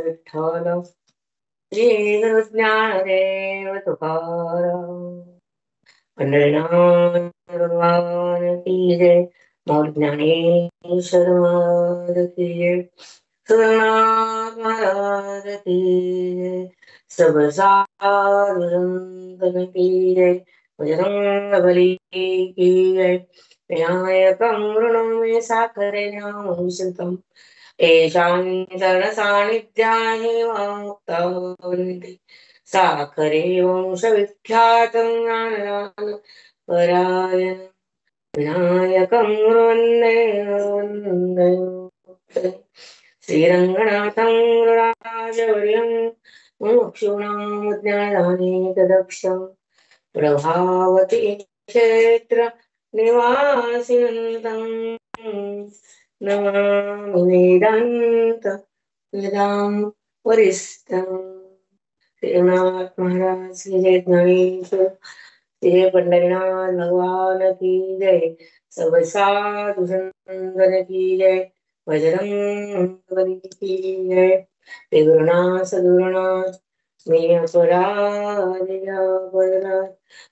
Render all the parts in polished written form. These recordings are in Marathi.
विठ्ठल श्री ज्ञानदेव तुकाराम पंढरीनाथ भगवान की जय। मौल ज्ञानेश्वर महाराज की जय। सुरनाथ महाराज की जय। सब साधु संतन की जय। बजरंगबली की जय। विनायकं मृणमय साखरे नामं येषां चरणसान्निध्यानि मुक्तावन्ति साखरे वंशविख्यातं ज्ञानपरायण विनायकं वन्दे वन्दे श्रीरङ्गनाथं राजवर्यं मुमुक्षूणां ज्ञानानेकदक्षं प्रभावती क्षेत्र निवासिनं नमामि वेदांत वेदां वरिष्ठं। श्रीनाथ महाराज की जय। गणेश श्री पंढरीनाथ भगवान की जय। सब साधु संतन की जय। बजरंगबली की जय। श्री गुरुनाथ सद्गुरुनाथ मी अपराध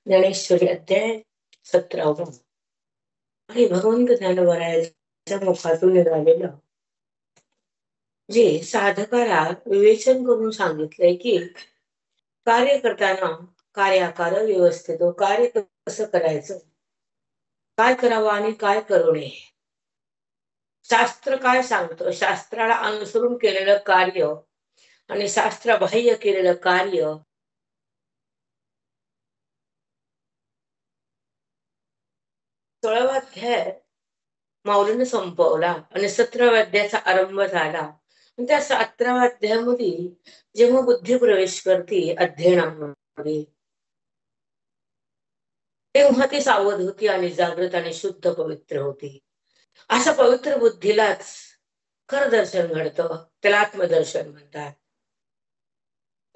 ज्ञानेश्वरी अध्याय 17 आणि भगवंत ज्ञानोबरायाच्या मुखातून निघालेलं जे साधकाला विवेचन करून सांगितलंय की कार्य करताना कार्याकार व्यवस्थित कार्य कसं करायचं, काय करावं आणि काय करू नये. शास्त्र काय सांगतं, शास्त्राला अनुसरून केलेलं कार्य आणि शास्त्रबाह्य केलेलं कार्य 16वा अध्याय माऊलीने संपवला आणि 17व्या अध्यायाचा आरंभ झाला. त्या 17व्या अध्यायामध्ये जेव्हा बुद्धी प्रवेश करते अध्ययनामध्ये तेव्हा ती सावध होती आणि जागृत आणि शुद्ध पवित्र होती. अशा पवित्र बुद्धीलाच खरं दर्शन घडतं, त्याला आत्मदर्शन म्हणतात.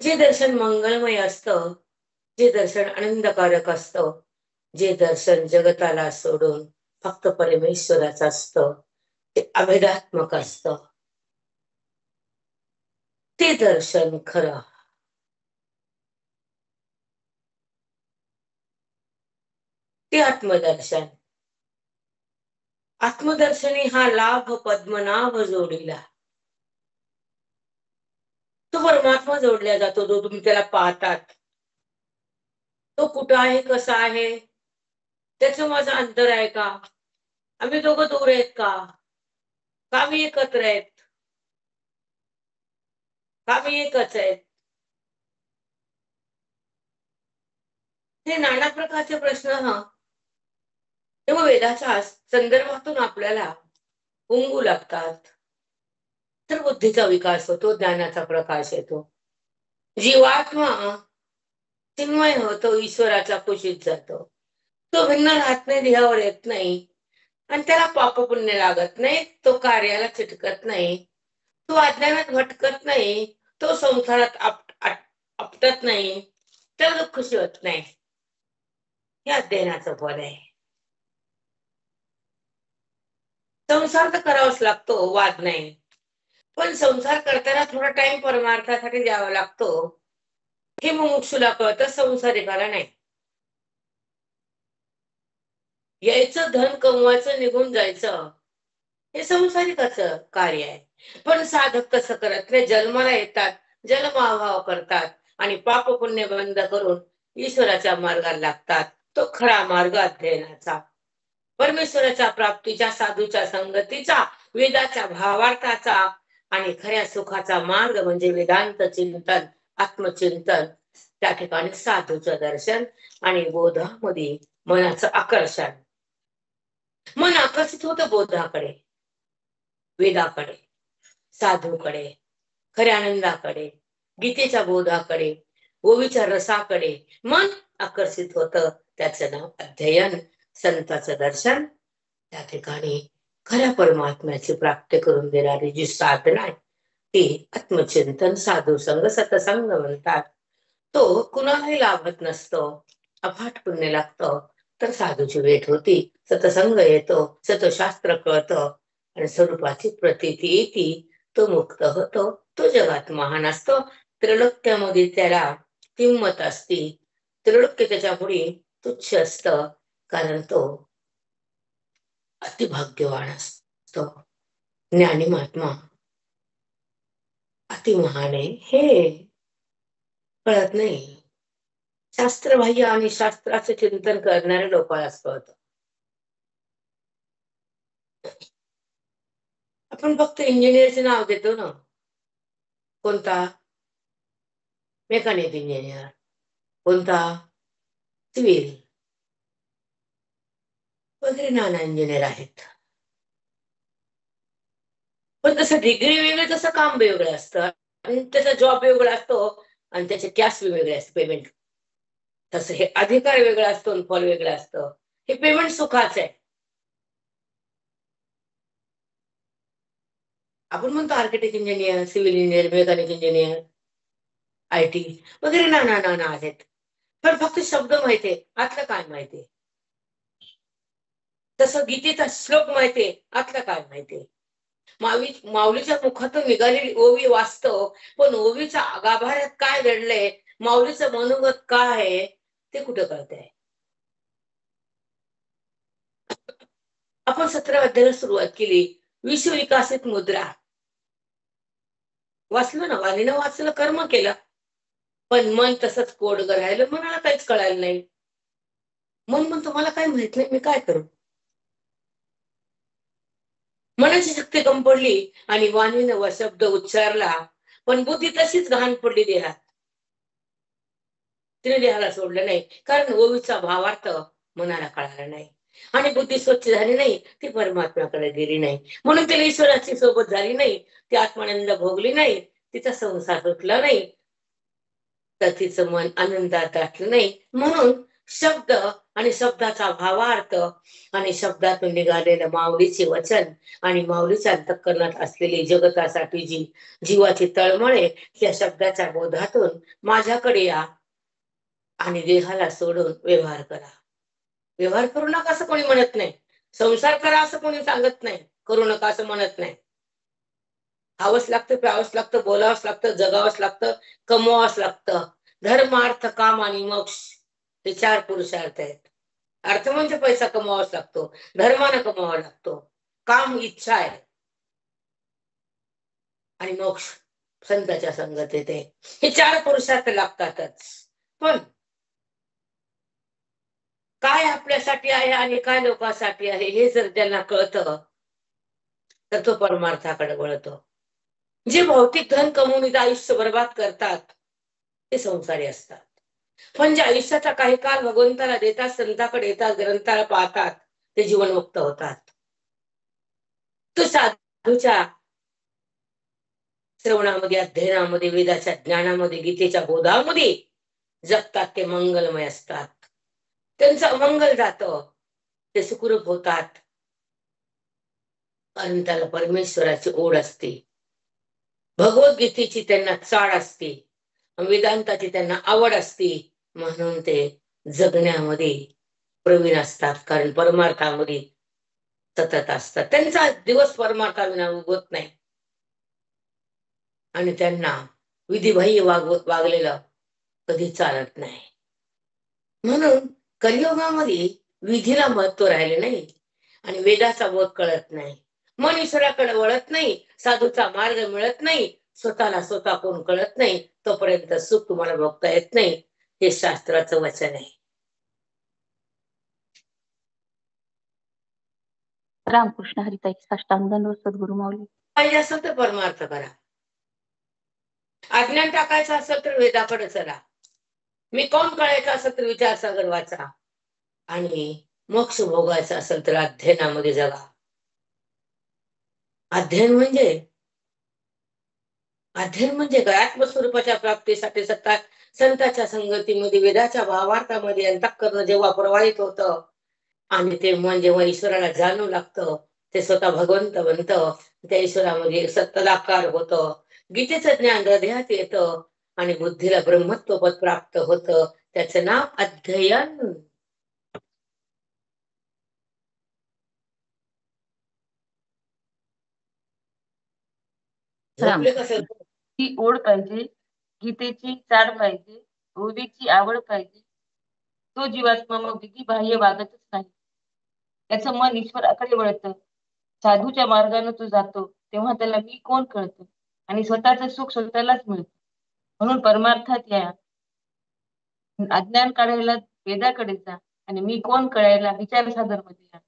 जे दर्शन मंगलमय असतं, जे दर्शन आनंदकारक असतं, जे दर्शन जगताला सोडून फक्त परमेश्वराचं असतं, ते अभेदात्मक असतं, ते दर्शन खरं. ते आत्मदर्शन. आत्मदर्शनी हा लाभ पद्मनाभ जोडीला. तो परमात्मा जोडला जातो, जो तुम्ही त्याला पाहतात. तो कुठं आहे, कसा आहे, त्याचं माझं अंतर आहे का, आम्ही दोघं दूर आहेत का, आम्ही एकत्र आहेत, आम्ही एकच आहेत. हे नाना प्रकारचे प्रश्न तेव्हा वेदाच्या संदर्भातून आपल्याला उमगू लागतात. तर बुद्धीचा विकास होतो, ज्ञानाचा प्रकाश येतो. जीवात्मा चिन्मय होतो, ईश्वराच्या कुशीत जातो. तो भिन्न राहत नाही, देहावर येत नाही आणि त्याला पाप पुण्य लागत नाही, तो कार्याला चिटकत नाही, तो अज्ञानात भटकत नाही, तो संसारात आपटत नाही, त्याला दुःख शिवत नाही. हे अध्ययनाचं फल आहे. संसार तर करावाच लागतो, वाद नाही, पण संसार करताना थोडा टाइम परमार्थासाठी द्यावा लागतो. हे मुमुक्षूला कळतं, संसारिकाला नाही. यायचं धन कमवायचं, निघून जायचं, हे संसारिकाचं कार्य आहे. पण साधक तसं करत नाही. जन्माला येतात, जन्माभाव करतात आणि पाप पुण्य बंद करून ईश्वराच्या मार्गाला लागतात. तो खरा मार्ग अध्ययनाचा, परमेश्वराच्या प्राप्तीच्या, साधूच्या संगतीचा, वेदाच्या भावार्थाचा आणि खऱ्या सुखाचा मार्ग म्हणजे वेदांत चिंतन, आत्मचिंतन. त्या ठिकाणी साधूचं दर्शन आणि बोधामध्ये मनाचं आकर्षण. मन आकर्षित होतं बोधाकडे, वेदाकडे, साधूकडे, खऱ्या आनंदाकडे, गीतेच्या बोधाकडे, ओवीच्या रसाकडे मन आकर्षित होतं. त्याचं नाव अध्ययन, संतांचं दर्शन. त्या ठिकाणी खऱ्या परमात्म्याची प्राप्ती करून देणारी जी साधना आहे ती आत्मचिंतन, साधू संग, सतसंग म्हणतात. तो कुणालाही लाभत नसतो, अफाट पुण्य लागतं. तर साधूची भेट होती, सतसंग येतो, सतशास्त्र कळतं आणि स्वरूपाची प्रतीती येते. तो मुक्त होतो, तो जगात महान असतो. त्रैलोक्यामध्ये त्याला किंमत असते. त्रैलोक्य त्याच्या पुढे तुच्छ असतं, कारण तो अतिभाग्यवान असतो. ज्ञानी महात्मा अति महान आहे हे कळत नाही. शास्त्रबाह्य आणि शास्त्राचं चिंतन करणारे लोकांनाच कळतं. आपण फक्त इंजिनियरचे नाव देतो ना. कोणता? Mechanic engineer. कोणता? सिव्हिल वगैरे नाना इंजिनियर आहेत. पण तसं डिग्री वेगळी, तसं काम वेगळं असतं आणि त्याचा जॉब वेगळा असतो आणि त्याचे कॅश वेगळे असते, पेमेंट. तसं हे अधिकार वेगळा असतो आणि फल वेगळं असतं. हे पेमेंट सुखाचं आहे. आपण म्हणतो architect engineer, civil engineer, mechanic engineer, IT वगैरे नाना नाना आहेत. पण फक्त शब्द माहितीये, आतलं काय माहितीये. तसं गीतेचा श्लोक माहितीये, आतलं काय माहितीये. माऊलीच्या मुखातून निघालेली ओवी वास्तव, पण ओवीच्या गाभाऱ्यात काय घडलंय, माऊलीचं मनोगत काय आहे, ते कुठं कळतंय. आपण 17 अध्यायाला सुरुवात केली. विश्व विकासित मुद्रा वाचलं ना, वाणीनं वाचलं, कर्म केलं. पण मन तसंच कोडगं राहिलं, मनाला काहीच कळायला नाही. मन म्हणतो मला काय माहित नाही, मी काय करू. मनाची शक्ती कमी पडली आणि वाणीनं व शब्द उच्चारला, पण बुद्धी तशीच घाण पडली देहात. तिने देहाला सोडलं नाही, कारण ओवीचा भावार्थ मनाला कळाला नाही आणि बुद्धी स्वच्छ झाली नाही, ती परमात्म्याकडे गेली नाही. म्हणून तिला ईश्वराची सोबत झाली नाही, ती आत्मानंद भोगली नाही, तिचा संसार सुटला नाही, तर तिचं मन आनंदात दाटलं नाही. म्हणून शब्द आणि शब्दाचा भावार्थ आणि शब्दातून निघालेलं माऊलीचे वचन आणि माऊलीच्या अंतःकरणात असलेली जगतासाठी जी जीवाची तळमळे, त्या शब्दाच्या बोधातून माझ्याकडे या आणि देहाला सोडून व्यवहार करा. व्यवहार करू नका असं कोणी म्हणत नाही. संसार करा असं कोणी सांगत नाही. करू नका असं म्हणत नाही. खावंच लागतं, प्यावंच लागतं, बोलावंच लागतं, जगावंच लागतं, कमवावंच लागतं. धर्म, अर्थ, काम आणि मोक्ष हे 4 पुरुषार्थ आहेत. अर्थ म्हणजे पैसा कमवावाच लागतो, धर्मानं कमवावा लागतो, काम इच्छा आहे आणि मोक्ष संतांच्या संगतीत आहे. हे 4 पुरुषार्थ लागतातच. पण काय आपल्यासाठी आहे आणि काय लोकांसाठी आहे हे जर त्यांना कळतं, तर तो परमार्थाकडे वळतो. जे भौतिक धन कमवून आयुष्य बर्बाद करतात, ते संसारी असतात. पण जे आयुष्याचा काही काळ भगवंताला देतात, संतांकडे येतात, ग्रंथाला पाहतात, ते जीवनमुक्त होतात. तो साधूच्या श्रवणामध्ये, अध्ययनामध्ये, वेदाच्या ज्ञानामध्ये, गीतेच्या बोधामध्ये जगतात, ते मंगलमय असतात. त्यांचं अमंगल जातं, ते सुखरूप होतात, कारण त्याला परमेश्वराची ओढ असते. भगवद्गीतेची त्यांना चाड असते, वेदांताची त्यांना आवड असते, म्हणून ते जगण्यामध्ये प्रवीण असतात, कारण परमार्थामध्ये सतत असतात. त्यांचा दिवस परमार्थाविना उगवत नाही आणि त्यांना विधिबाह्य वागलेलं कधी चालत नाही. म्हणून कलियुगामध्ये विधीला महत्व राहिले नाही आणि वेदाचा बोध कळत नाही. मन ईश्वराकडे वळत नाही, साधूचा मार्ग मिळत नाही, स्वतःला स्वतः कोण कळत नाही, तोपर्यंत सुख तुम्हाला भोगता येत नाही. हे शास्त्राचं वचन आहे. रामकृष्ण हरिताई साष्टांग दंडवत सद्गुरु माऊली. पाहिजे असेल तर परमार्थ करा, अज्ञान टाकायचं असेल तर वेदाकडे चला, मी कोण कळायचं असेल तर विचारसागर वाचा आणि मोक्ष भोगायचा असेल तर अध्ययनामध्ये जगा. अध्ययन म्हणजे काय? आत्मस्वरूपाच्या प्राप्तीसाठी संतांच्या संगतीमध्ये, वेदाच्या भावार्थामध्ये अंतःकरण जेव्हा प्रवाहित होतं आणि ते मन जेव्हा ईश्वराला जाणू लागतं, ते स्वतः भगवंत बनतं, त्या ईश्वरामध्ये सत्तदाकार होतं, गीतेचं ज्ञान हृदयात येतं आणि बुद्धीला ब्रह्मत्व पद प्राप्त होतं. त्याचं नाव अध्ययन. झोपले कसं? ती ओढ पाहिजे, गीतेची चाड पाहिजे, ओवीची आवड पाहिजे. तो जीवात्मा मग विधी बाह्य वागतच नाही. त्याचं मन ईश्वराकडे वळतं. साधूच्या मार्गाने तो जातो तेव्हा त्याला मी कोण कळतं आणि स्वतःचं सुख स्वतःलाच मिळतं. म्हणून परमार्थात या, अज्ञान काढायला वेदाकडे जा आणि मी कोण कळायला विचार सादर मध्ये या.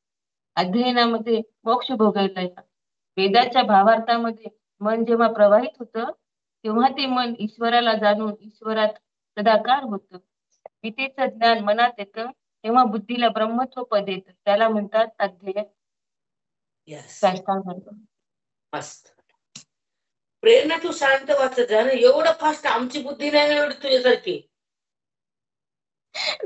अध्ययनामध्ये मोक्ष भोगायला या. वेदाच्या भावार्थामध्ये मन जेव्हा प्रवाहित होतं तेव्हा ते मन ईश्वराला जाणून ईश्वरात सदाकार होतं. गीतेचं ज्ञान मनात येतं तेव्हा बुद्धीला ब्रह्मत्व पद येतं. त्याला म्हणतात अध्ययन. मस्त. प्रेरणा तू शांत वाचत जा ना, एवढं फास्ट आमची बुद्धी नाही एवढी तुझ्यासारखी.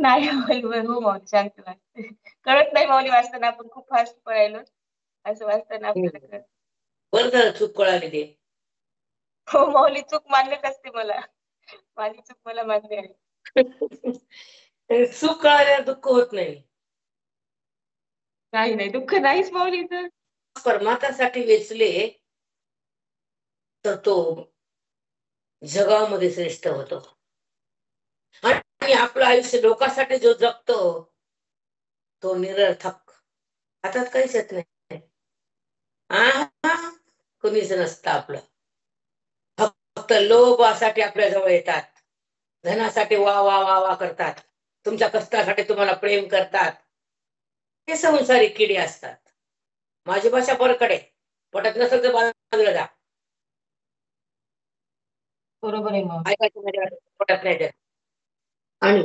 नाही हो माऊली, शांत वाचते. कळत नाही माऊली वाचताना, आपण खूप फास्ट पळायलो असं वाचताना आपल्याला कळत. बरं झालं चूक कळाली ते. हो माऊली, चूक मान्यच असते मला, माझी चूक मला मान्य आहे. चूक कळाल्यावर दुःख होत नाही. नाही दुःख नाहीच माऊली. तर परमार्थासाठी वेचले तर तो जगामध्ये श्रेष्ठ होतो आणि आपलं आयुष्य लोकांसाठी जो जगतो तो निरर्थक, हातात काहीच येत नाही. कुणीच नसतं आपलं. फक्त लोभासाठी आपल्या जवळ येतात, धनासाठी वा वा वा वा करतात, तुमच्या कष्टासाठी तुम्हाला प्रेम करतात. हे संसारी किडे असतात. माझी भाषा बरकडे पटत नसेल तर बाजूला जा. बरोबर आहे मग. ऐकायचं माझ्या पटत नाही. आणि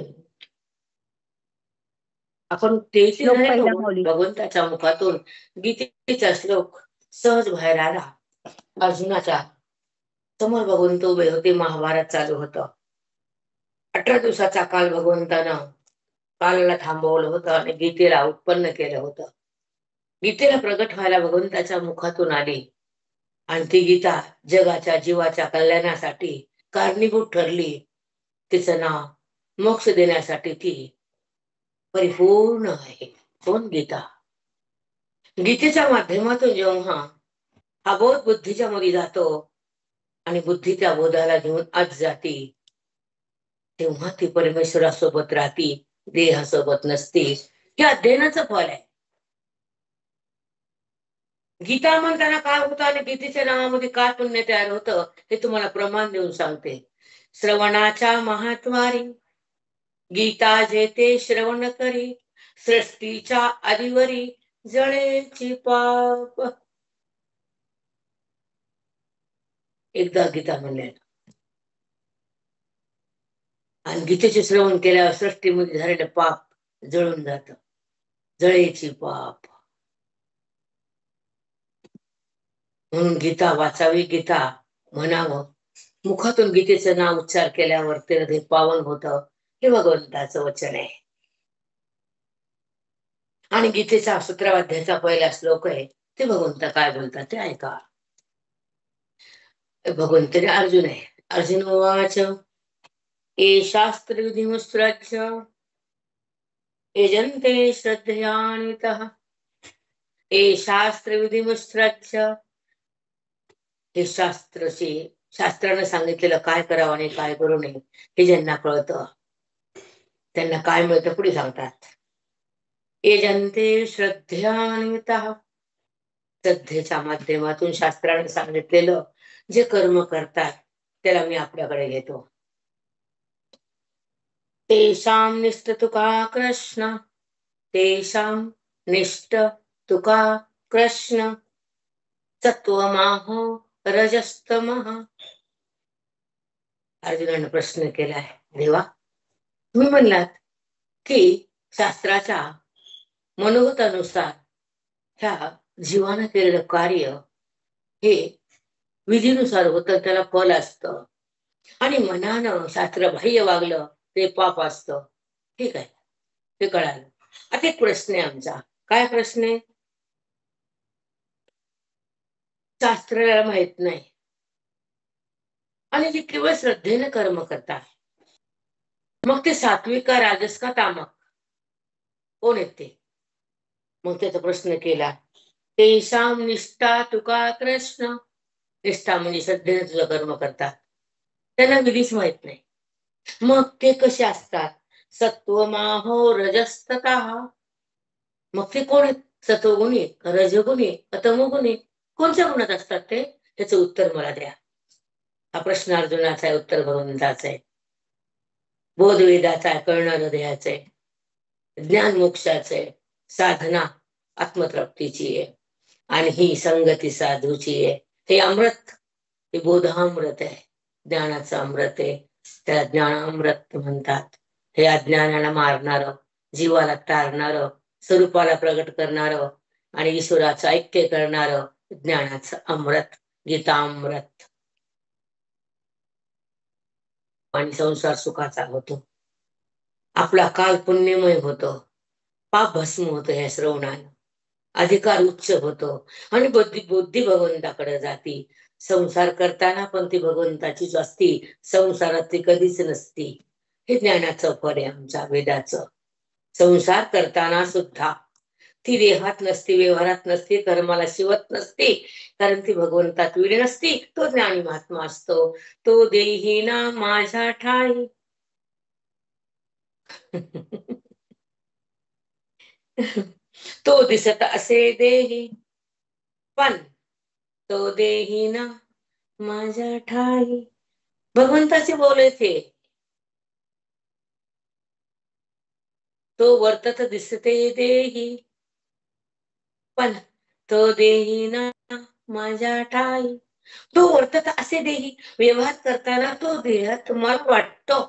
आपण तेही भगवंताच्या मुखातून गीतेचा श्लोक सहज बाहेर आला. अर्जुनाच्या समोर भगवंत उभे होते. महाभारत चालू होतं. 18 दिवसाचा काल भगवंतानं कालाला थांबवलं होतं आणि गीतेला उत्पन्न केलं होतं. गीतेला प्रगट व्हायला भगवंताच्या मुखातून आली आणि ती गीता जगाच्या जीवाच्या कल्याणासाठी कारणीभूत ठरली. तिचं नाव मोक्ष देण्यासाठी ती परिपूर्ण आहे. कोण? गीता. गीतेच्या माध्यमातून जेव्हा हा बोध बुद्धीच्या मध्ये जातो आणि बुद्धी त्या बोधाला घेऊन आज जाती, तेव्हा ती परमेश्वरासोबत राहती, देहासोबत नसते. हे अध्ययनाचं फल आहे. गीता म्हणताना काय होतं आणि गीतेच्या नावामध्ये काय पुण्य तयार होतं हे तुम्हाला प्रमाण देऊन सांगते. श्रवणाच्या महात्वारी गीता जेते श्रवण करी, सृष्टीच्या आदिवरी जळेची पाप. एकदा गीता म्हणल्या आणि गीतेचे श्रवण केल्यावर सृष्टीमध्ये झालेलं पाप जळून जात. जळेची पाप. म्हणून गीता वाचावी, गीता म्हणावं. मुखातून गीतेचं नाव उच्चार केल्यावर ते हृदय पावन होतं. हे भगवंताचं वचन आहे. आणि गीतेचा 17व्या अध्यायाचा पहिला श्लोक आहे. ते भगवंत काय बोलतात ते ऐका. भगवंतने अर्जुन आहे. अर्जुन उवाच ये शास्त्र विधिमुत्सृज्य यजन्ते श्रद्धयान्वितः. ये शास्त्र विधिमुत्सृज्य, हे शास्त्रानं सांगितलेलं काय करावं आणि काय करू नये हे ज्यांना कळतं त्यांना काय मिळतं पुढे सांगतात. यजन्ते श्रद्धयान्वितः, श्रद्धेच्या माध्यमातून शास्त्राने सांगितलेलं जे कर्म करतात त्याला मी आपल्याकडे घेतो. तेषां निष्ठ तुका कृष्ण, तेषां निष्ठ तुका कृष्ण, सत्वमाहो रजस्तमः. अर्जुनाने प्रश्न केलाय, देवा तुम्ही म्हणलात की शास्त्राच्या मनोगतानुसार ह्या जीवानं केलेलं कार्य हे विधीनुसार होतं, त्याला फल असतं, आणि मनानं शास्त्रबाह्य वागलं ते पाप असतं. ठीक आहे, ते कळालं. आता एक प्रश्न आहे आमचा. काय प्रश्न आहे? शास्त्राला माहित नाही आणि जे केवळ श्रद्धेनं कर्म करतात, मग ते सात्विक का राजस का तामक कोण येते? मग त्याचा प्रश्न केला. तेषां निष्ठा तुका कृष्ण, निष्ठा म्हणजे श्रद्धेने तुझं कर्म करतात, त्यांना विधीच माहित नाही. मग ते कसे असतात? सत्वमाहो रजस्तथा. मग ते कोण आहेत? सत्वगुणी, रजगुणी, तमोगुणी, कोणत्या गुणात असतात ते? त्याचं उत्तर मला द्या. हा प्रश्न अर्जुनाचा आहे, उत्तर भगवंताचा आहे. बोधवेदाचा आहे, कळणार द्यायचं आहे. ज्ञान मोक्षाचं आहे, साधना आत्मतृप्तीची आहे, आणि ही संगती साधूची आहे. हे अमृत, हे बोधामृत आहे, ज्ञानाचं अमृत आहे. त्याला ज्ञानामृत म्हणतात. हे अज्ञानाला मारणारं, जीवाला तारणारं, स्वरूपाला प्रगट करणारं आणि ईश्वराचं ऐक्य करणारं ज्ञानाचं अमृत, गीतामृत. आणि संसार सुखाचा होतो, आपला काल पुण्यमय होतो, पाप भस्म होतो या श्रवणानं, अधिकार उच्च होतो आणि बुद्धी बुद्धी भगवंताकडे जाती. संसार करताना पण ती भगवंताचीच असती, संसारात ती कधीच नसती. हे ज्ञानाचं फळ आहे आमच्या वेदाचं. संसार करताना सुद्धा ती देहात नसती, व्यवहारात नसती, कर्माला शिवत नसती, कारण ती भगवंतात विलीन नसती. तो ज्ञानी महात्मा असतो. तो देही ना माझ्या ठाई. तो दिसत असे देही, पण तो देही ना माझ्या ठाई. भगवंताचे बोलायचे. तो वर्तत दिसते देही, पण तो देही ना माझ्या ठाई. तो वर्तत असे देही, व्यवहार करताना तो देहात मला वाटतो,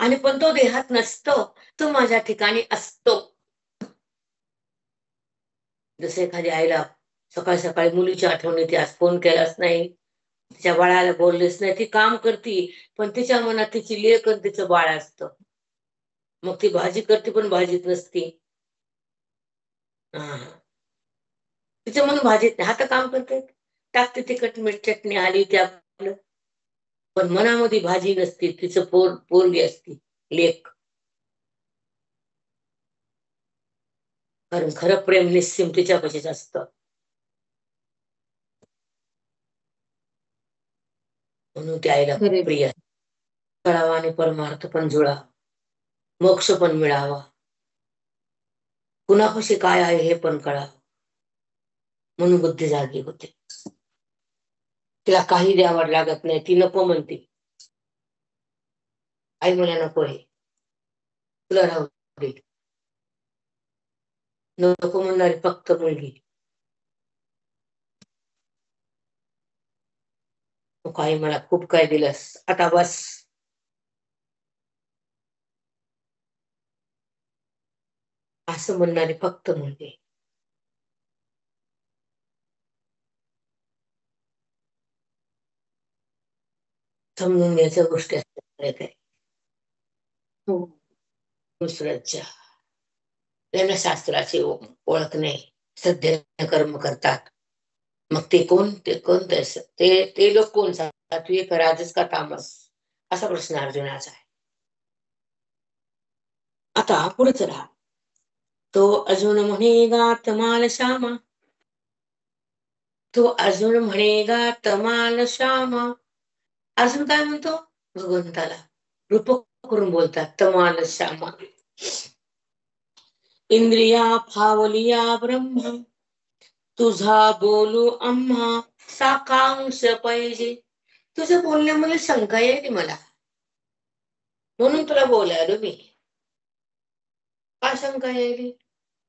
आणि पण तो देहात नसतो, तो माझ्या ठिकाणी असतो. जसे एखाद्या आईला सकाळी सकाळी मुलीची आठवण येते, आज फोन केलाच नाही, तिच्या बाळाला बोललेच नाही, ती काम करते, पण तिच्या मनात तिची लेक आणि तिचं बाळ असतं. मग ती भाजी करते पण भाजीत नसती. हा, तिचं मन भाजीत नाही. आता काम करते, टाकते तिखट मीठ चटणी आली ते आपलं, पण मनामध्ये भाजी नसती, तिचं पोरगी असती, लेक. कारण खरं प्रेम निस्सीम तिच्यापाशीच असतं. म्हणून ती आईला खरे प्रिय आहे. कळावा आणि परमार्थ पण जुळावा, मोक्ष पण मिळावा, कुणापाशी काय आहे हे पण कळावं, म्हणून बुद्धी जागी होते. तिला काही द्यावं लागत नाही, ती नको म्हणते. आई मला नको आहे, तुला राहू दे. नको म्हणणारी फक्त मुलगी. तू काही मला खूप काय दिलंस, आता बस. असं म्हणणारी फक्त मुलगी. समजून घ्यायच्या गोष्टी असतात काय. हो. दुसऱ्याच्या त्यांना शास्त्राची ओळख नाही, श्रद्धेने कर्म करतात. मग ते कोण, ते कोण ते लोक कोण, सात्विक राजस का तामस, असा प्रश्न अर्जुनाचा आहे. आता पुढे चला. तो अर्जुन म्हणेगा तमाल श्यामा, तो अर्जुन म्हणेगा तमाल श्यामा. अर्जुन काय म्हणतो? भगवंताला रूपक करून बोलतात, तमाल श्यामा. इंद्रिया फावलिया ब्रह्म, तुझा बोलू आम्हा साकांक्ष पाहिजे. तुझ्या बोलण्यामध्ये शंका येते मला, म्हणून तुला बोलायलो मी. काय शंका यायली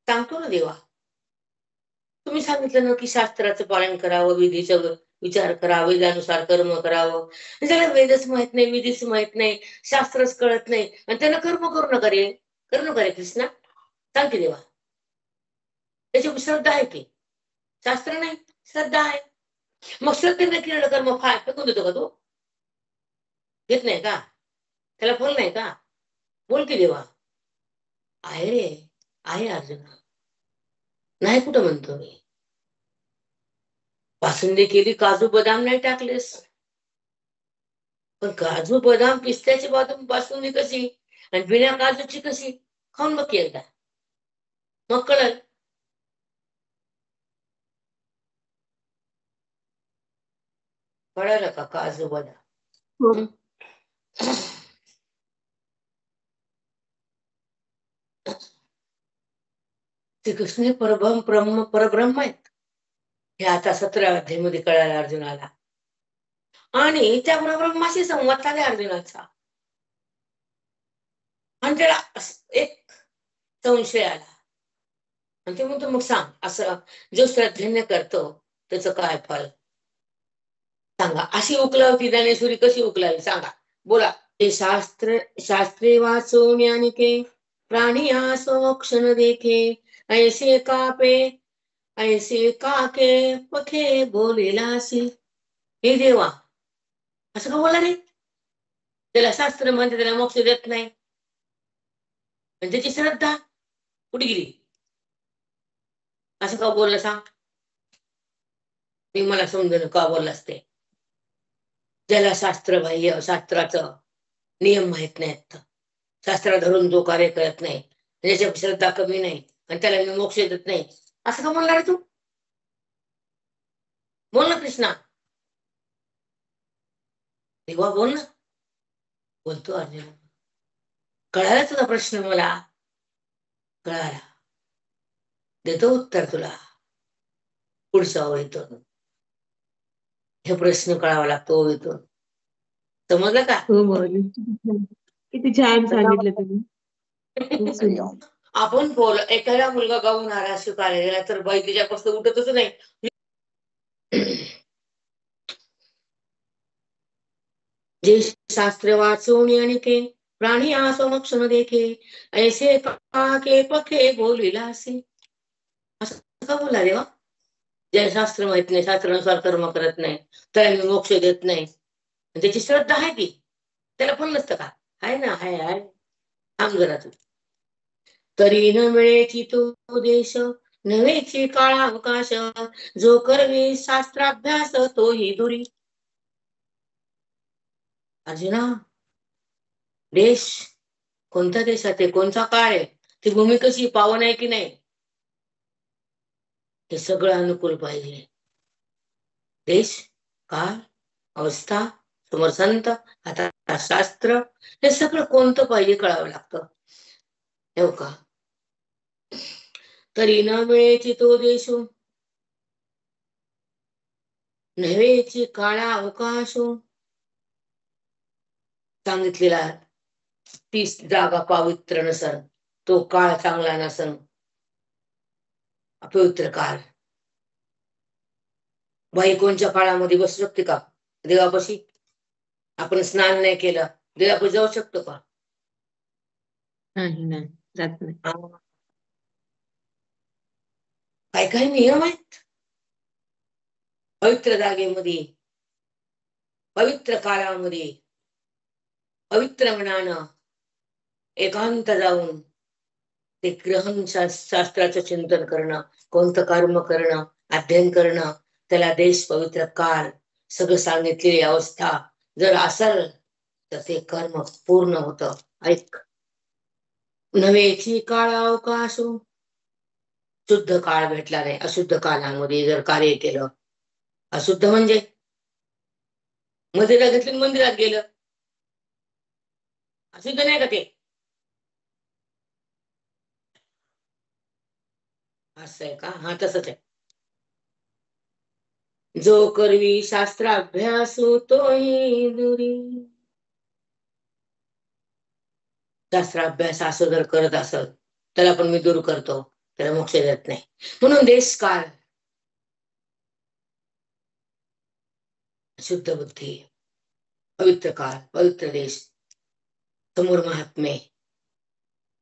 सांगतो ना देवा. तुम्ही सांगितलं ना की शास्त्राचं पालन करावं, विधीचा विचार करावा, वेदानुसार कर्म करावं. ज्याला वेदच माहित नाही, विधीच माहित नाही, शास्त्रच कळत नाही, आणि त्याला कर्म करू नका रे, करू नका रे कृष्णा, सांग की देवा. त्याची श्रद्धा आहे की, शास्त्र नाही श्रद्धा आहे. मग श्रद्धेने केलेलं कर्म फार फेकून देतो का तू? घेत नाही का? त्याला फल नाही का? बोल की देवा. आहे रे, आहे अर्जुना, नाही कुठं म्हणतो मी. बासुंदी केली, काजू बदाम नाही टाकलेस, पण काजू बदाम पिस्त्याची बासुंदी कशी आणि बिना काजूची कशी, खाऊन बघ एकदा, मग कळल. कळालं का काजू बदाम? हो. हं? श्रीकृष्ण हे परब्रह्म आहेत. हे आता 17व्या अध्यायामध्ये कळालं अर्जुनाला. आणि त्या परब्रह्माशी संवाद झाला अर्जुनाचा. आणि त्याला एक संशय आला. आणि ते म्हणतो, मग सांग, असं जो श्रद्धेने करतो त्याचं काय फल सांगा. अशी उकलावती ज्ञानेश्वरी कशी उकलावी सांगा, बोला. हे शास्त्रे वाचून यानिके प्राणी आसो क्षण देखे ऐसे कापे ऐसे काके पखे बोलेलासी. हे देवा, असं का बोला रे? त्याला शास्त्र म्हणते, त्याला मोक्ष देत नाही, पण त्याची श्रद्धा कुठे गेली? असं का बोललं सांग? मी मला समजून का बोललास ते. ज्याला शास्त्रबाह्य शास्त्राचं नियम माहित नाहीत, शास्त्र धरून जो कार्य करत नाही, त्याच्या श्रद्धा कमी नाही आणि त्याला मी मोक्ष देत नाही, असं का म्हणणार तू? बोल ना कृष्णा, तेव्हा बोल ना. बोलतो अर्जुन, कळाला तुझा प्रश्न? मला कळाला, देतो उत्तर तुला पुढच्या ओळीतून. हे प्रश्न कळावा लागतो ओळीतून, समजलं का? हो माऊली, किती छान सांगितलं तुम्ही. खूप सुंदर. आपण बोल, एखादा मुलगा गाऊन आला शिकायला गेला तर बाई तिच्यापासून उठतच नाही. जे शास्त्र वाचून यानिके प्राणी आसमक्ष न देखे ऐसे काके पखे बोलिलासी. असं का बोला रे? ज्या शास्त्र माहित नाही, शास्त्रानुसार कर्म करत नाही, त्याला मी मोक्ष देत नाही, त्याची श्रद्धा आहे की त्याला पण नसतं का? आहे ना, आहे. थांब जरा तू. तरी न मिळेची तो देश नव्हेची काळा अवकाश जो करवी शास्त्राभ्यास तोही दुरी. अर्जुना, देश कोणत्या देशात आहे, कोणता काळ आहे, ती भूमी कशी पावन आहे की नाही, हे सगळं अनुकूल पाहिजे. देश, काळ, अवस्था, समर्थंत, आता शास्त्र, हे सगळं कोणतं पाहिजे कळावं लागतं. हो का? तरी न मिळेची तो देश नव्हेची काळा अवकाश. सांगितलेला ती जागा पवित्र नसन, तो काळ चांगला नसन, अपवित्र काळ. बाई कोणच्या काळामध्ये बसू शकते का देवापाशी? आपण स्नान नाही केलं, देवापाशी जाऊ शकतो का? नाही, जात नाही. काही काही नियम आहेत. पवित्र जागेमध्ये, पवित्र काळामध्ये, पवित्र मनानं एकांत जाऊन ते ग्रहण शास्त्राचं चिंतन करणं, कोणतं कर्म करणं, अध्ययन करणं, त्याला देश, पवित्र काळ, सगळं सांगितलेली अवस्था जर असेल तर ते कर्म पूर्ण होतं. ऐक, नव्हेची काळ अवकाश, शुद्ध काळ भेटला नाही, अशुद्ध काळामध्ये जर कार्य केलं, अशुद्ध म्हणजे मंदिरात घेतलं मंदिरात गेलं, अशुद्ध नाही का ते? असं आहे का? हा, तसंच आहे. जो करवी शास्त्र अभ्यास तोही दुरी. शास्त्र अभ्यास असं जर करत असल त्याला पण मी दूर करतो, त्याला मोक्ष देत नाही. म्हणून देश काळ, शुद्ध बुद्धी, पवित्र काळ, पवित्र देश, समोर महात्मे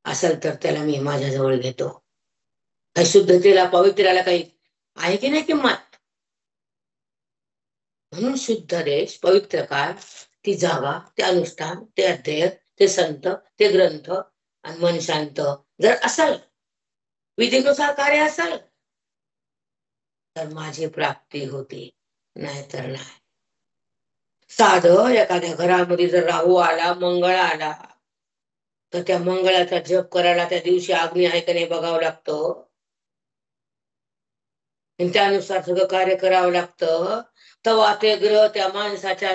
असेल तर त्याला मी माझ्या जवळ घेतो. काही शुद्धतेला, पवित्राला काही आहे की नाही किंमत? म्हणून शुद्ध देश, पवित्र काळ, ती जागा, ते अनुष्ठान, ते अध्ययन, ते संत, ते ग्रंथ आणि मन शांत जर असेल, विधीनुसार कार्य असेल, तर माझी प्राप्ती होती, नाहीतर नाही. साध एखाद्या घरामध्ये जर राहू आला, मंगळ आला, तर त्या मंगळाचा जप करायला त्या दिवशी अग्नी आहे का नाही बघावं लागतं. आणि त्यानुसार सगळं कार्य करावं लागतं. तेव्हा ते ग्रह त्या माणसाच्या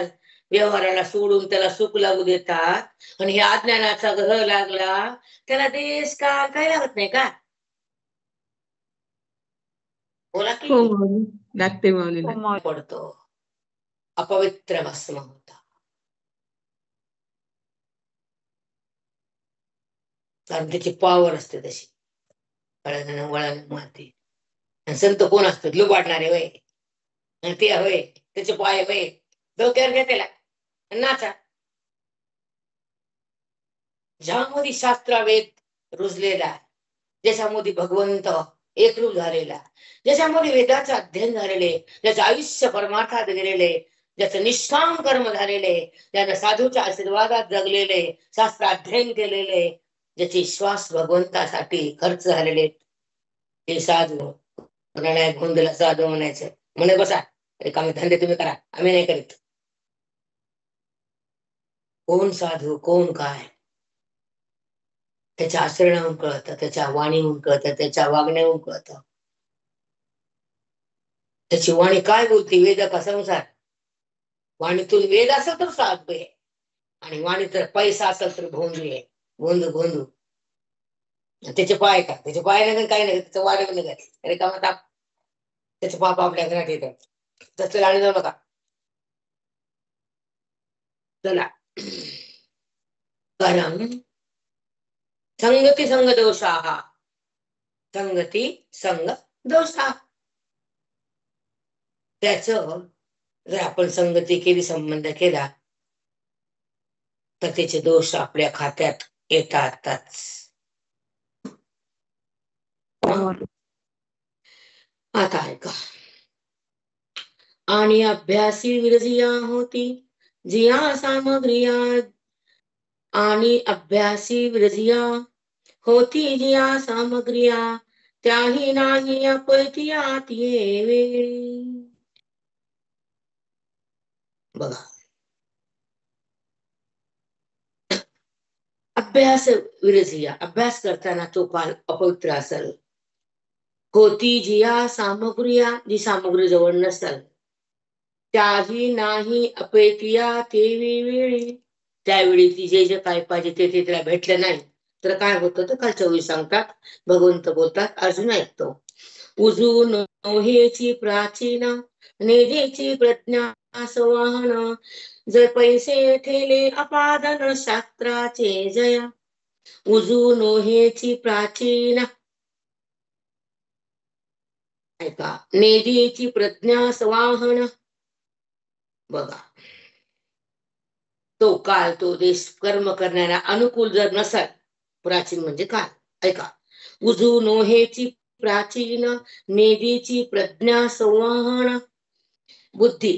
व्यवहाराला सोडून त्याला सुख लागू देतात. आणि हे अज्ञानाचा ग्रह लागला त्याला देश काळ काय लागत नाही का? बोला हो की. माऊली लागते माऊली हो लागते. माऊली. पडतो, अपवित्र भस्म होता. कारण त्याची पावर असते तशी, वळण वळण मारते. आणि संत कोण असतात? लुबाडणारे वय, आणि ते होय त्याचे पाय वय डोक्यावर घेतला नाचा. ज्यामध्ये शास्त्रावेद रुजलेला, ज्याच्यामध्ये भगवंत एकरूप झालेला, ज्याच्यामध्ये वेदाचं अध्ययन झालेले, ज्याचं आयुष्य परमार्थात गेलेले, ज्याचं निष्काम कर्म झालेले, ज्यानं साधूच्या आशीर्वादात जगलेले, शास्त्र अध्ययन केलेले, ज्याचे श्वास भगवंतासाठी खर्च झालेले, हे साधू. गोंधळा साधू म्हणायचं. म्हणे बसा रिकामे धंदे तुम्ही करा, आम्ही नाही करीत. कोण साधू कोण काय त्याच्या आचरणाहून कळतं, त्याच्या वाणीहून कळतं, त्याच्या वागण्याहून कळतं. त्याची वाणी काय बोलते? वेद का संसार? वाणीतून वेद असेल तर साधू आहे, आणि वाणी तर पैसा असेल तर भोंदू आहे. गोंधू गोंधू. त्याचे पाय का? त्याचे पाय नाही काही नाही, त्याचं वाढ नाही काय रिकामा ताप. त्याचे पाप आपल्या घरात येतात. तसं लाणी जाऊ नका. चला, कारण संगती संग दोषाः, संगती संग दोषाः. त्याच जर आपण संगती केली, संबंध केला, तर त्याचे दोष आपल्या खात्यात येतातच. आता ऐका. आणि अभ्यासी विरजिया होती जिया सामग्रिया, आणि अभ्यासी विरजिया होती जिया सामग्रिया, त्याही नाही अपयतियात ये वेळी. बघा, अभ्यास विरजिया, अभ्यास करताना तो काल अपवित्र असेल. होती जिया सामग्रिया, जी सामग्री जवळ नसेल, त्याही नाही अपेतिया तेवी वेळी, त्यावेळी ती जे जे काय पाहिजे ते तिला भेटलं नाही तर काय होतं? तर कालच्या वेळी सांगतात, भगवंत बोलतात, अर्जुन ऐकतो. उजून हेची प्राचीन निधीची प्रज्ञा संवाहन, जर पैसे ठेले अपादन शास्त्राचे जया. उजून हेची प्राचीन, ऐका, निधीची प्रज्ञा संवाहन. बघा, तो काल तो देश कर्म करणारा अनुकूल जर नसेल, प्राचीन म्हणजे काय? ऐका, उजू नोहेची प्राचीन निधीची प्रज्ञा संवहन, बुद्धी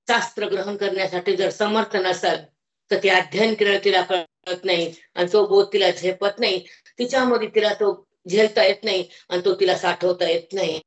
शास्त्र ग्रहण करण्यासाठी जर समर्थ नसेल, तर ते अध्ययन केलं तिला कळत नाही, आणि तो बोध तिला झेपत नाही, तिच्यामध्ये तिला तो झेलता येत नाही, आणि तो तिला साठवता येत नाही.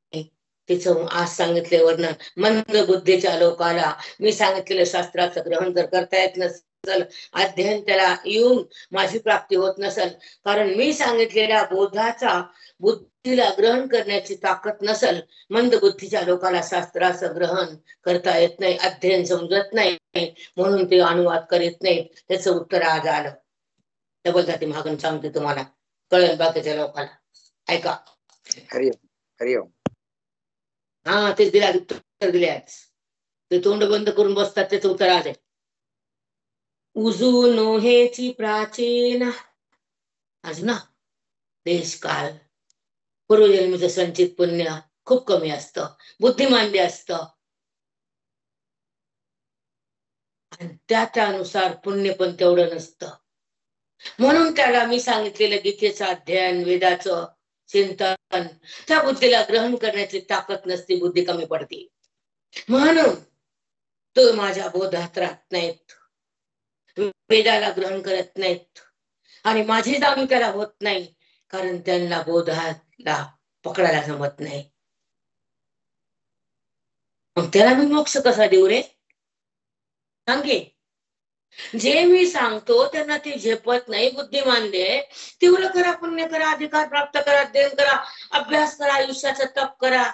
तिचं आज सांगितल्यावर मंद बुद्धीच्या लोकाला मी सांगितलेलं शास्त्राचं ग्रहण जर करता येत नसेल, अध्ययन त्याला येऊन माझी प्राप्ती होत नसेल, कारण मी सांगितलेल्या बोधाचा बुद्धीला ग्रहण करण्याची ताकद नसेल, मंद बुद्धीच्या लोकाला शास्त्राचं ग्रहण करता येत नाही, अध्ययन समजत नाही, म्हणून ते अनुवाद करीत नाही. त्याचं उत्तर आज आलं. डबल जाती मागून सांगते तुम्हाला, कळेल बाकीच्या लोकांना. ऐका. हरिओम हरिओम. हा, तेच दिला उत्तर दिले आज. ते तोंड बंद करून बसतात, त्याचं उत्तर आज आहे. उजू नोहेची प्राचीन, आज ना देशकाळ पूर्वजन्मीचं संचित पुण्य खूप कमी असतं, बुद्धिमांद्य असतं, आणि त्यानुसार पुण्य पण तेवढं नसतं. म्हणून त्याला मी सांगितलेलं गीतेचं अध्ययन, वेदाचं चिंतन, त्या बुद्धीला ग्रहण करण्याची ताकद नसते, बुद्धी कमी पडते. म्हणून तो माझ्या बोधात राहत नाहीत, वेदाला ग्रहण करत नाहीत, आणि माझी जाणीव त्याला होत नाही, कारण त्यांना बोधाला पकडायला जमत नाही. मग त्याला मी मोक्ष कसा देऊ रे? सांगे. जे मी सांगतो त्यांना ते झेपत नाही. बुद्धिमान दे, तीव्र करा, पुण्य करा, अधिकार प्राप्त करा, अध्ययन करा, अभ्यास करा, आयुष्याचा तप करा.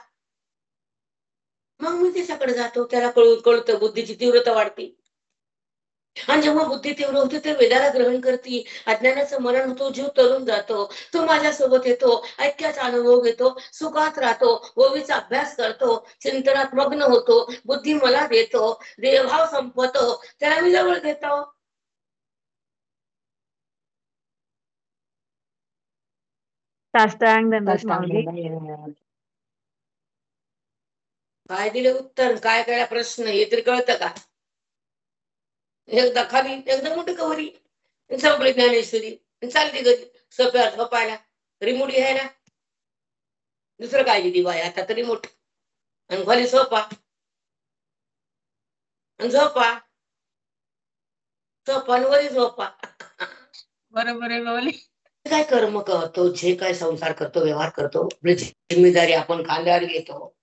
मग मी त्याच्याकडे जातो, त्याला कळतं, बुद्धीची तीव्रता वाढते. आणि जेव्हा बुद्धी तीव्र होते ते वेदाला ग्रहण करते, अज्ञानाचं मरण होतो, जीव तरून जातो. तो माझ्यासोबत येतो, ऐक्याचा अनुभव घेतो, सुखात राहतो, ओवीचा अभ्यास करतो, चिंतनात मग्न होतो, बुद्धी मला देतो, देहभाव संपवतो, त्याला मी जवळ घेतो. साष्टांग दंडवत माऊली. काय दिले उत्तर, काय केला प्रश्न, हे तरी कळतं का? एकदा खाली, एकदा मोठी कवरी, संपली ज्ञानेश्वरी, चालली घरी सोप्यावर झोपायला. रिमोट घ्यायला, दुसरं काय दिली बाय आता तरी रिमोट, आणि खाली झोपा, आणि झोपा, झोपा आणि वरी झोपा. बरोबर आहे माऊली. काय कर्म करतो, जे काय संसार करतो, व्यवहार करतो, आपली जिम्मेदारी आपण खांद्यावर घेतो.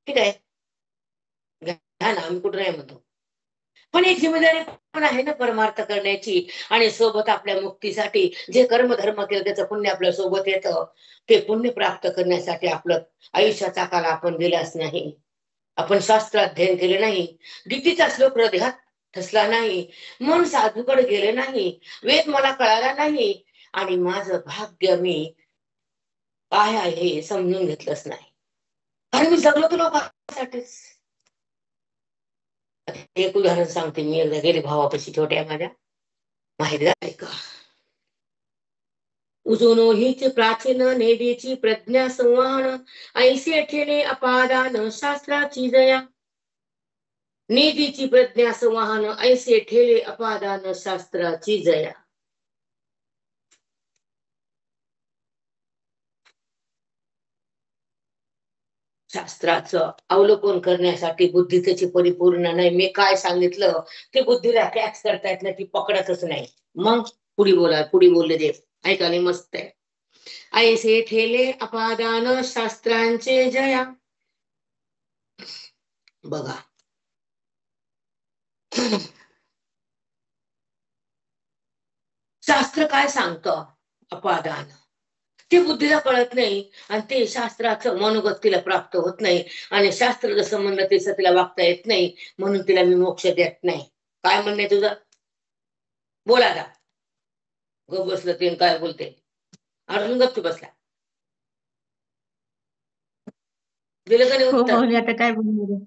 ठीक आहे, घ्या ना, आम्ही कुठं नाही म्हणतो, पण एक जिम्मेदारी पण आहे ना परमार्थ करण्याची. आणि सोबत आपल्या मुक्तीसाठी जे कर्म धर्म केलं त्याचं पुण्य आपल्या सोबत येतं. ते पुण्य प्राप्त करण्यासाठी आपलं आयुष्याचा काल आपण दिलाच नाही, आपण शास्त्र अध्ययन केले नाही, गीतेचा श्लोक हृदयात ठसला नाही, मन साधूकडे गेले नाही, वेद मला कळाला नाही, आणि माझं भाग्य मी काय आहे हे समजून घेतलंच नाही. कारण मी जगलो तो लोकांसाठीच. एक उदाहरण सांगते. मी एकदा गेले भावापाशी, छोट्या माझ्या माहिती झाले का, उजोनो हीच प्राचीन नेदीची प्रज्ञा संवहन, ऐसे ठेले अपादान शास्त्राची जया. नेदीची प्रज्ञा संवहन, ऐसे ठेले अपादान शास्त्राची जया. शास्त्राचं अवलोकन करण्यासाठी बुद्धी त्याची परिपूर्ण नाही. मी काय सांगितलं ते बुद्धीला कॅच करता येत नाही, ती पकडतच नाही. मग पुढे बोलले देव, ऐकायला मस्त आहे. ऐसे ठेले अपादान शास्त्रांचे जया. बघा, शास्त्र काय सांगतं, अपादान, ते बुद्धीला कळत नाही, आणि ते शास्त्राचं मनोगत तिला प्राप्त होत नाही, आणि शास्त्र जसं म्हणलं तसं तिला वागता येत नाही, म्हणून तिला मी मोक्ष देत नाही. काय म्हणणे तुझं, बोला आता. गप बसलं ते, काय बोलते अर्जुन, गप्प बसला. दिलं का नाही हो उत्तर? माऊली, आता काय बोलणार,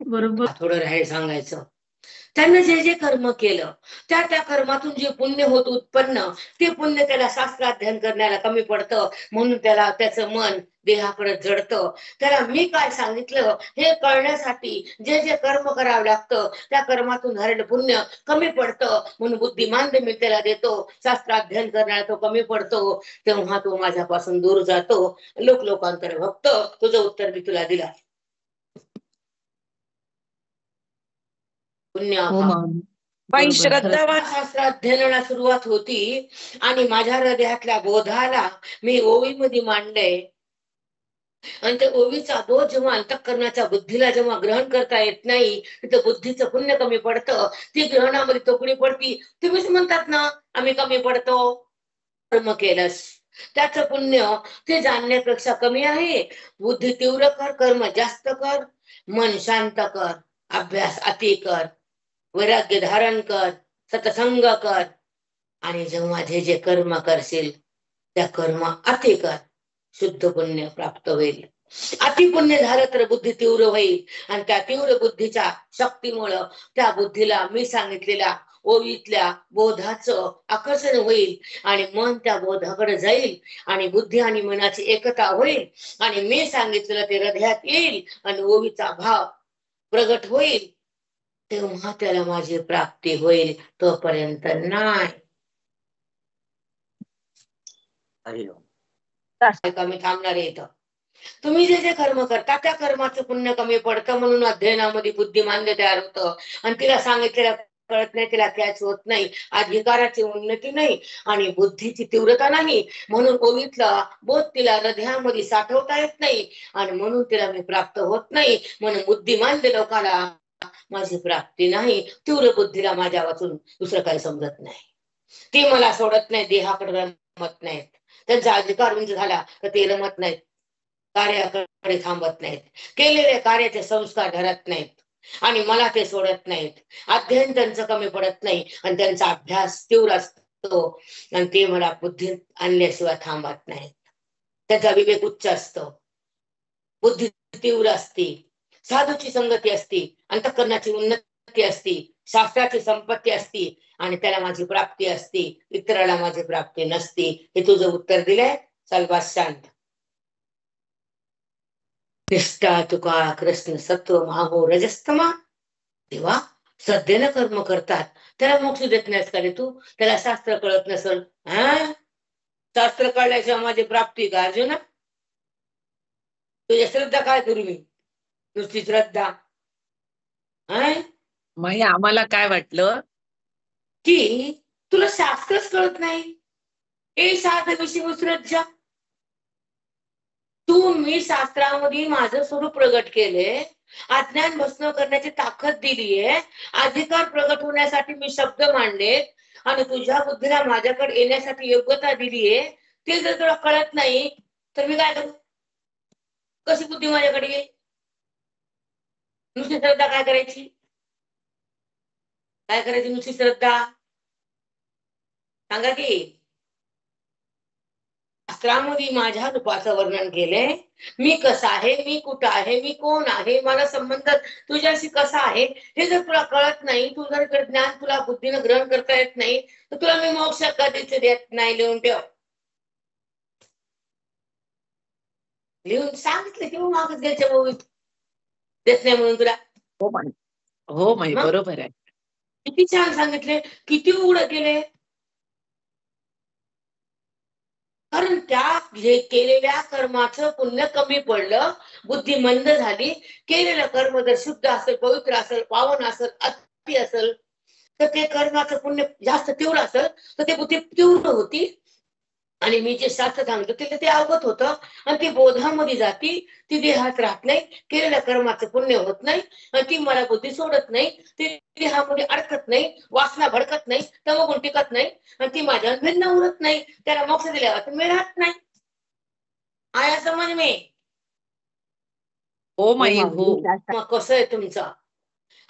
बरोबर. थोडं राहील सांगायचं. त्यांनी जे जे कर्म केलं त्या त्या कर्मातून जे पुण्य होत उत्पन्न, ते पुण्य त्याला शास्त्राध्ययन करण्याला कमी पडतं, म्हणून त्याला त्याचं मन देहाकडे जडतं. त्याला मी काय सांगितलं हे कळण्यासाठी जे जे कर्म करावं लागतं त्या कर्मातून झालेलं पुण्य कमी पडतं, म्हणून बुद्धिमान मी त्याला देतो, शास्त्राध्ययन करण्याला तो कमी पडतो, तेव्हा तो माझ्यापासून दूर जातो. लोकांतर भक्त. तुझं उत्तर मी तुला दिला. हो माऊली, पण बरोबर, खरंच. श्रद्धावान शास्त्राध्ययनाला सुरुवात होती, आणि माझ्या हृदयातल्या बोधाला मी ओवीमध्ये मांडलंय, आणि त्या ओवीचा बोध जेव्हा अंतःकरणाच्या बुद्धीला जेव्हा ग्रहण करता येत नाही, तिथं बुद्धीचं पुण्य कमी पडतं, ती ग्रहणामध्ये तोकडी पडती. तुम्हीच म्हणतात ना आम्ही कमी पडतो, कर्म केलंस त्याचं पुण्य ते जाणण्यापेक्षा कमी आहे. बुद्धी तीव्र कर, कर्म जास्त कर, मन शांत कर, अभ्यास अति कर, वैराग्य धारण कर, सत्संग कर, आणि जेव्हा जे जे कर्म करशील त्या कर्म अति कर, शुद्ध पुण्य प्राप्त होईल. अति पुण्य झालं तर बुद्धी तीव्र होईल, आणि त्या तीव्र बुद्धीच्या शक्तीमुळं त्या बुद्धीला मी सांगितलेल्या ओवीतल्या बोधाचं आकर्षण होईल, आणि मन त्या बोधाकडे जाईल, आणि बुद्धी आणि मनाची एकता होईल, आणि मी सांगितलेलं ते हृदयात येईल, आणि ओवीचा भाव प्रगट होईल, तेव्हा त्याला माझी प्राप्ती होईल, तोपर्यंत नाही. कमी थांबणार येतं. तुम्ही जे जे कर्म करता त्या कर्माचं पुण्य कमी पडतं, म्हणून अध्ययनामध्ये बुद्धिमान्य तयार होतं, आणि तिला सांगितलेलं कळत नाही, तिला कॅच होत नाही, अधिकाराची उन्नती नाही, आणि बुद्धीची तीव्रता नाही, म्हणून ओवीतला बोध तिला हृदयामध्ये साठवता येत नाही, आणि म्हणून तिला मी प्राप्त होत नाही. म्हणून बुद्धिमान्य लोकांना माझी प्राप्ती नाही. तीव्र बुद्धीला माझ्या वाचून दुसरं काही समजत नाही. ती मला सोडत नाही, देहाकडे रमत नाहीत. त्यांचा अधिकार उंच झाला तर ते रमत नाहीत, कार्याकडे थांबत नाहीत, केलेल्या कार्याचे संस्कार धरत नाहीत आणि मला ते सोडत नाहीत. अध्ययन त्यांचं कमी पडत नाही आणि त्यांचा अभ्यास तीव्र असतो आणि ते मला बुद्धीत आणल्याशिवाय थांबत नाहीत. त्याचा विवेक उच्च असतो, बुद्धी तीव्र असते, साधूची संगती असते, अंतःकरणाची उन्नती असते, शास्त्राची संपत्ती असते आणि त्याला माझी प्राप्ती असते, इतराला माझी प्राप्ती नसते. हे तुझं उत्तर दिलंय. चल बस शांत. निष्ठा तुका कृष्ण सत्व महामो रजस्तमा. तेव्हा श्रद्धेनं कर्म करतात त्याला मोक्ष देत नाहीस का रे तू? त्याला शास्त्र कळत नसल? शास्त्र कळल्याशिवाय माझी प्राप्ती का अर्जुना? तुझ्या श्रद्धा काय करू मी? नुसती श्रद्धा. माही आम्हाला काय वाटलं की तुला शास्त्रच कळत नाही. ए साध विषय श्रद्धा. तू मी शास्त्रामध्ये माझं स्वरूप प्रगट केले, अज्ञान भस्म करण्याची ताकद दिलीये, अधिकार प्रगट होण्यासाठी मी शब्द मांडले आणि तुझ्या बुद्धीला माझ्याकडे येण्यासाठी योग्यता दिलीये. ते जर तुला कळत नाही तर मी काय करू? कशी बुद्धी माझ्याकडे येईल? नुसती श्रद्धा काय करायची? काय करायची नुसती श्रद्धा? सांगा की. शास्त्रामध्ये माझ्या रूपाचं वर्णन केलंय. मी कसा आहे, मी कुठं आहे, मी कोण आहे, मला संबंध तुझ्याशी कसा आहे हे जर तुला कळत नाही, तू जर ज्ञान तुला बुद्धीनं ग्रहण करता येत नाही तर तुला मी मोक्ष कधीच देत नाही. लिहून ठेव. लिहून सांगितलं किंवा मागच द्यायच्या मूवीत देत नाही म्हणून तुला. हो माही बरोबर आहे. किती छान सांगितले, किती उघड केले. कारण त्या केलेल्या कर्माचं पुण्य कमी पडलं, बुद्धी मंद झाली. केलेलं कर्म जर शुद्ध असेल, पवित्र असेल, पावन असेल, अति असेल तर ते कर्माचं पुण्य जास्त तीव्र असेल तर ते बुद्धी तीव्र होती आणि मी जे शास्त्र सांगतो ते अवगत होतं आणि ती बोधामध्ये जाती, ती देहात राहत नाही, केलेल्या कर्माचं पुण्य होत नाही आणि ती मला बुद्धी सोडत नाही, ती देहामध्ये अडकत नाही, वासना भडकत नाही, तमगुण टिकत नाही आणि ती माझ्या भिन्न उरत नाही. त्याला मोक्ष दिल्यावर मी राहत नाही. आया समज मी. हो माही हो. मग कसं आहे तुमचं?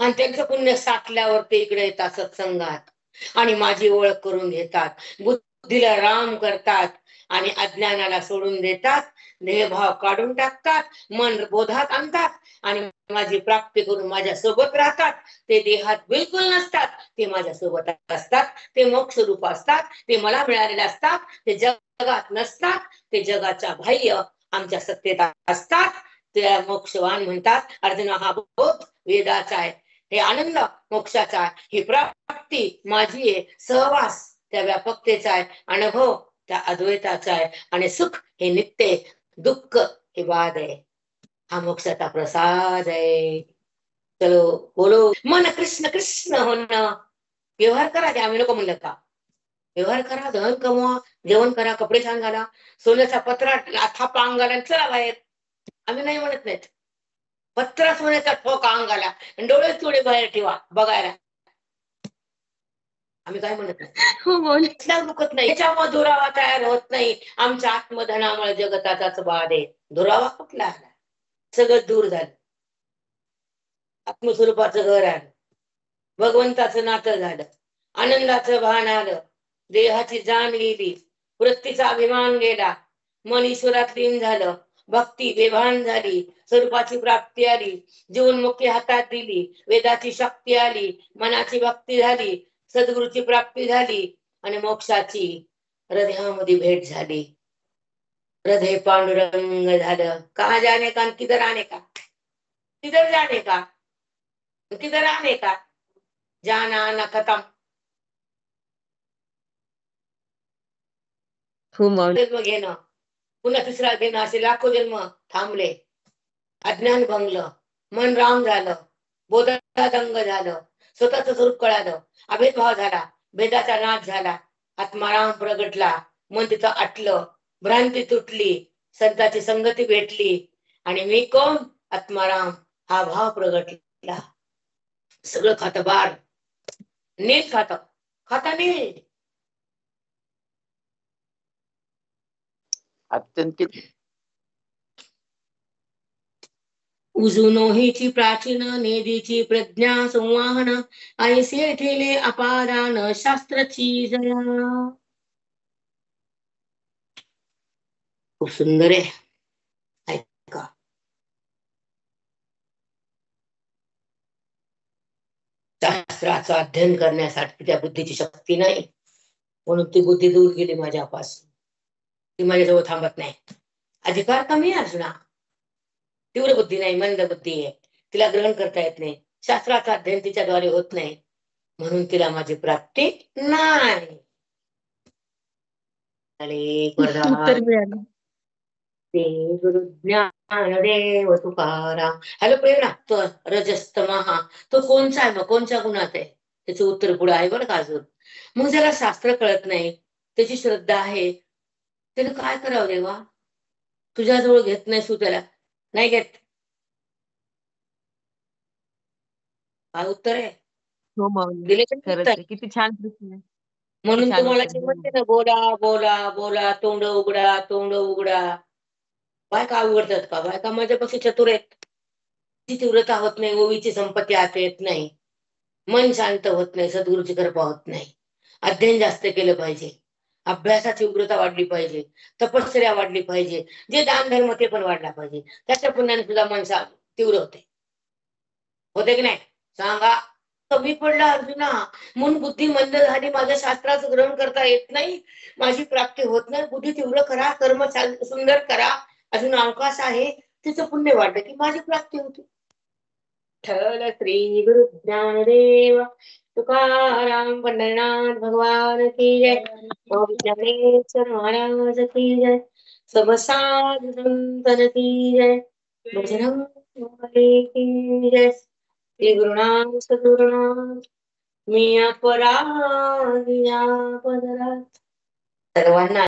आणि त्यांचं पुण्य साठल्यावर ते इकडे येतात सत्संगात आणि माझी ओळख करून घेतात, बुद्धीला राम करतात आणि अज्ञानाला सोडून देतात, देहभाव काढून टाकतात, मन बोधात आणतात आणि माझी प्राप्ती करून माझ्या सोबत राहतात. ते देहात बिलकुल नसतात, ते माझ्या सोबत असतात, ते मोक्ष रूप असतात, ते मला मिळालेले असतात, ते जगात नसतात, ते जगाच्या बाह्य आमच्या सत्तेत असतात. ते मोक्षवान म्हणतात. अर्जुन हा बोध वेदाचा आहे, हे आनंद मोक्षाचा आहे, ही प्राप्ती माझी आहे, सहवास त्या व्यापकतेचा आहे, अनुभव त्या अद्वैताचा आहे आणि सुख हे नित्य आहे, दुःख हे बाद आहे. हा मोक्षाचा प्रसाद आहे. चलो बोलो मन कृष्ण कृष्ण होणं. व्यवहार करा. ते आम्ही नको म्हणलं का? व्यवहार करा, धन कमवा, जेवण करा, कपडे छान घाला, सोन्याचा पत्रा थापा अंगाला चला बाहेर. आम्ही नाही म्हणत नाहीत. पत्रा सोन्याचा ठोका अंगाला आणि डोळे चोळे बाहेर ठेवा बघायला. आम्ही काय म्हणत नाही. दुखत नाही, त्याच्यामुळे दुरावा तयार होत नाही. आमच्या आत्मधनामुळे जगताचाच बाद आहे. दुरावा कुठला आला? सगळं दूर झालं. आत्मस्वरूपाचं घर आलं, भगवंताचं नातं झालं, आनंदाचं भान आलं, देहाची जाण गेली, वृत्तीचा अभिमान गेला, मन ईश्वरात लीन झालं, भक्ती बेभान झाली, स्वरूपाची प्राप्ती आली, जीवनमुक्ती हातात दिली, वेदाची शक्ती आली, मनाची भक्ती झाली, सद्गुरूची प्राप्ती झाली आणि मोक्षाची हृदयामध्ये भेट झाली. हृदय पांडुरंग झालं. कहा जाने का, किधर आने का, किधर जाने का, किधर आने का, जाना आना खतम. जन्म घेणं, पुन्हा तिसरा घेणं, असे लाखो जन्म थांबले. अज्ञान भंगलं, मन राम झालं, बोधात अंग झालं, स्वतःच स्वरूप कळालं, अभेदभाव झाला, भेदाचा नाश झाला, आत्माराम प्रगटला, मन तिथं आटलं, भ्रांती तुटली, संतांची संगती भेटली आणि मी कोण? आत्माराम हा भाव प्रगटला. सगळं खातं बार, नीट खाता नीट. अत्यंत उजुनोहीची प्राचीन नेदीची प्रज्ञा संवाहन ऐसे ठेले अपारान शास्त्रची जया. खूप सुंदर आहे. ऐका. शास्त्राचं अध्ययन करण्यासाठी त्या बुद्धीची शक्ती नाही, म्हणून ती बुद्धी दूर गेली माझ्यापासून. ती माझ्याजवळ थांबत नाही. अधिकार कमी आहे अर्जुना. तीव्र बुद्धी नाही, मंद बुद्धी आहे. तिला ग्रहण करता येत नाही. शास्त्राचं अध्ययन तिच्याद्वारे होत नाही, म्हणून तिला माझी प्राप्ती नाही. उत्तर मिळालं. ते गुरु ज्ञानदेव तुकाराम. हॅलो प्रेरणा, तो रजस्तमहा तो कोणचा आहे, मग कोणत्या गुणात आहे? त्याचं उत्तर पुढे आहे बरं का अजून. मग ज्याला शास्त्र कळत नाही, त्याची श्रद्धा आहे, त्याने काय करावं देवा? तुझ्याजवळ घेत नाही तू त्याला, नाही घेत. काय उत्तर आहे? हो माऊली, दिले का नाही खरंच उत्तर? आहे. किती छान प्रश्न आहे. म्हणून छान तुम्हाला उत्तर जे दिलं. म्हणते ना, बोला बोला बोला, तोंड उघडा तोंड उघडा. बायका उघडतात का? बायका माझ्यापेक्षा चतुर आहेत. ती तीव्रता होत नाही, ओवीची संपत्ती आता येत नाही, मन शांत होत नाही, सद्गुरूची कृपा होत नाही. अध्ययन जास्त केलं पाहिजे, अभ्यासाची उग्रता वाढली पाहिजे, तपश्चर्या वाढली पाहिजे, जे दान धर्म ते पण वाढला पाहिजे. त्याच्या पुण्याने सुद्धा मन तीव्र होते की नाही? सांगा. कमी पडला अर्जुना, म्हणून बुद्धी मंद झाली, माझ्या शास्त्राचं ग्रहण करता येत नाही, माझी प्राप्ती होत नाही. बुद्धी तीव्र करा, कर्म सुंदर करा, अजून अवकाश आहे, तिचं पुण्य वाढलं की माझी प्राप्ती होती. ठल श्री गुरु ज्ञानदेव तुकाराम पंढरनाथ भगवान की जय. ज्ञानेश्वर महाराज की जय. सब साधु संतन की जय. बजरंग बली की जय. श्री गुरुनाथ सद्गुरुनाथ मी अपराधी या पदरात. सर्वांना